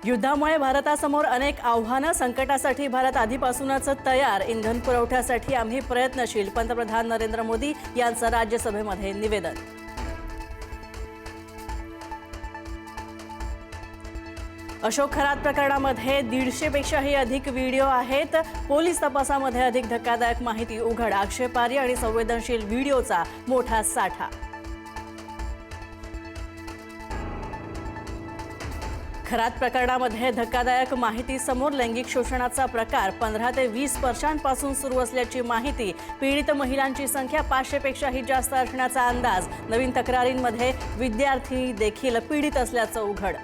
युद्धामुळे भारतासमोर अनेक आव्हानं, संकटासाठी भारत आधीपासूनच तयार, इंधन पुरवठ्यासाठी आम्ही प्रयत्नशील, पंतप्रधान नरेंद्र मोदी यांचं राज्यसभेमध्ये निवेदन. अशोक खरात प्रकरणामध्ये 150 पेक्षाही अधिक व्हिडिओ आहेत. पोलीस तपासामध्ये अधिक धक्कादायक माहिती उघड, आक्षेपार्ह आणि संवेदनशील व्हिडिओचा मोठा साठा. खरात प्रकरणामध्ये धक्कादायक माहिती समोर, लैंगिक शोषणाचा प्रकार 15 ते 20 वर्षांपासून सुरू असल्याची माहिती. पीडित महिलांची संख्या 500 पेक्षाही जास्त असण्याचा अंदाज. नवीन तक्रारींमध्ये विद्यार्थी देखील पीडित असल्याचं उघड.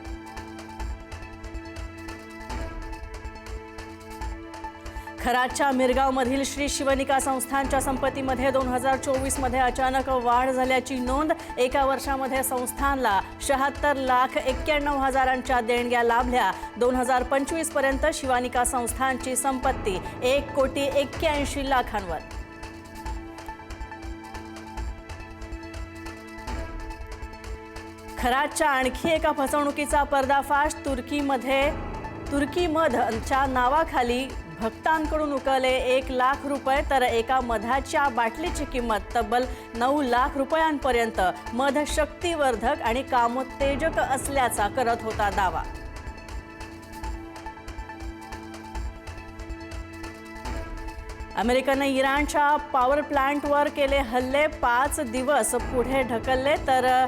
खरातच्या मिरगावमधील श्री शिवनिका संस्थानच्या संपत्तीमध्ये 2024 मध्ये अचानक वाढ झाल्याची नोंद. एका वर्षामध्ये संस्थानला 76,91,000 देणग्या लाभल्या. 2025 पर्यंत शिवानिका संस्थानची संपत्ती 1,81,00,000 वर. खरातच्या आणखी एका फसवणुकीचा पर्दाफाश. तुर्की-मधच्या नावाखाली भक्तांकडून उकळले 1 लाख रुपये, तर एका मधाच्या बाटलीची किंमत तब्बल 9 लाख रुपयांपर्यंत. मध शक्तिवर्धक आणि कामोत्तेजक असल्याचा करत होता दावा. अमेरिकेने इराणच्या पॉवर प्लांटवर केले हल्ले, 5 दिवस पुढे ढकलले. तर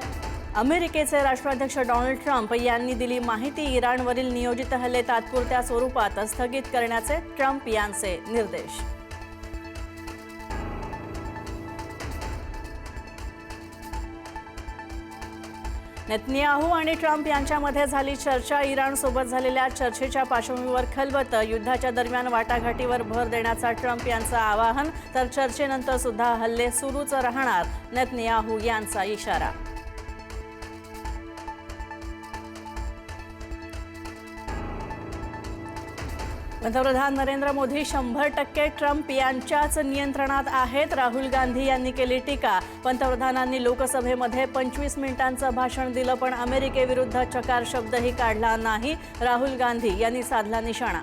अमेरिकेचे राष्ट्राध्यक्ष डोनाल्ड ट्रम्प यांनी दिली माहिती. इराणवरील नियोजित हल्ले तात्पुरत्या स्वरूपात स्थगित करण्याचे ट्रम्प यांचे निर्देश. नेतन्याहू आणि ट्रम्प यांच्यामध्ये झाली चर्चा. इराणसोबत झालेल्या चर्चेच्या पार्श्वभूमीवर खलबत. युद्धाच्या दरम्यान वाटाघाटीवर भर देण्याचा ट्रम्प यांचं आवाहन. तर चर्चेनंतर सुद्धा हल्ले सुरूच राहणार, नेतन्याहू यांचा इशारा. पंतप्रधान नरेंद्र मोदी 100% ट्रम्प यांच्याच नियंत्रणात आहेत. राहुल गांधी यांनी केली टीका. पंतप्रधानांनी लोकसभेमध्ये 25 मिनिटांचं भाषण दिलं, पण अमेरिकेविरुद्ध चकार शब्दही काढला नाही. राहुल गांधी यांनी साधला निशाणा.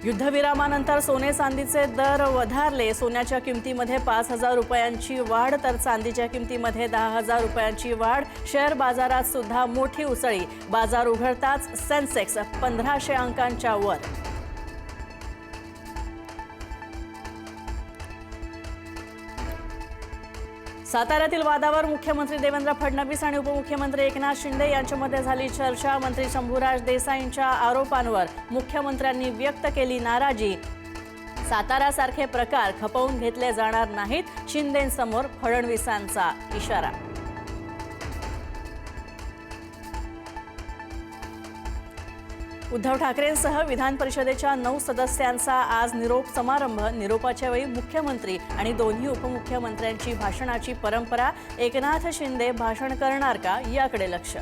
युद्धविरामानंतर सोने चांदीचे दर वधारले. सोन्याच्या किमतीमध्ये 5,000 रुपयांची वाढ, तर चांदीच्या किमतीमध्ये 10,000 रुपयांची वाढ. शेअर बाजारात सुद्धा मोठी उसळी. बाजार उघडताच सेन्सेक्स 1,500 अंकांच्या वर. साताऱ्यातील वादावर मुख्यमंत्री देवेंद्र फडणवीस आणि उपमुख्यमंत्री एकनाथ शिंदे यांच्यामध्ये झाली चर्चा. मंत्री शंभूराज देसाईंच्या आरोपांवर मुख्यमंत्र्यांनी व्यक्त केली नाराजी. साताऱ्यासारखे प्रकार खपवून घेतले जाणार नाहीत, शिंदेंसमोर फडणवीसांचा इशारा. उद्धव ठाकरेंसह विधान परिषदेच्या 9 सदस्यांचा आज निरोप समारंभ. निरोपाच्या वेळी मुख्यमंत्री आणि दोन्ही उपमुख्यमंत्र्यांची भाषणाची परंपरा. एकनाथ शिंदे भाषण करणार का, याकडे लक्ष.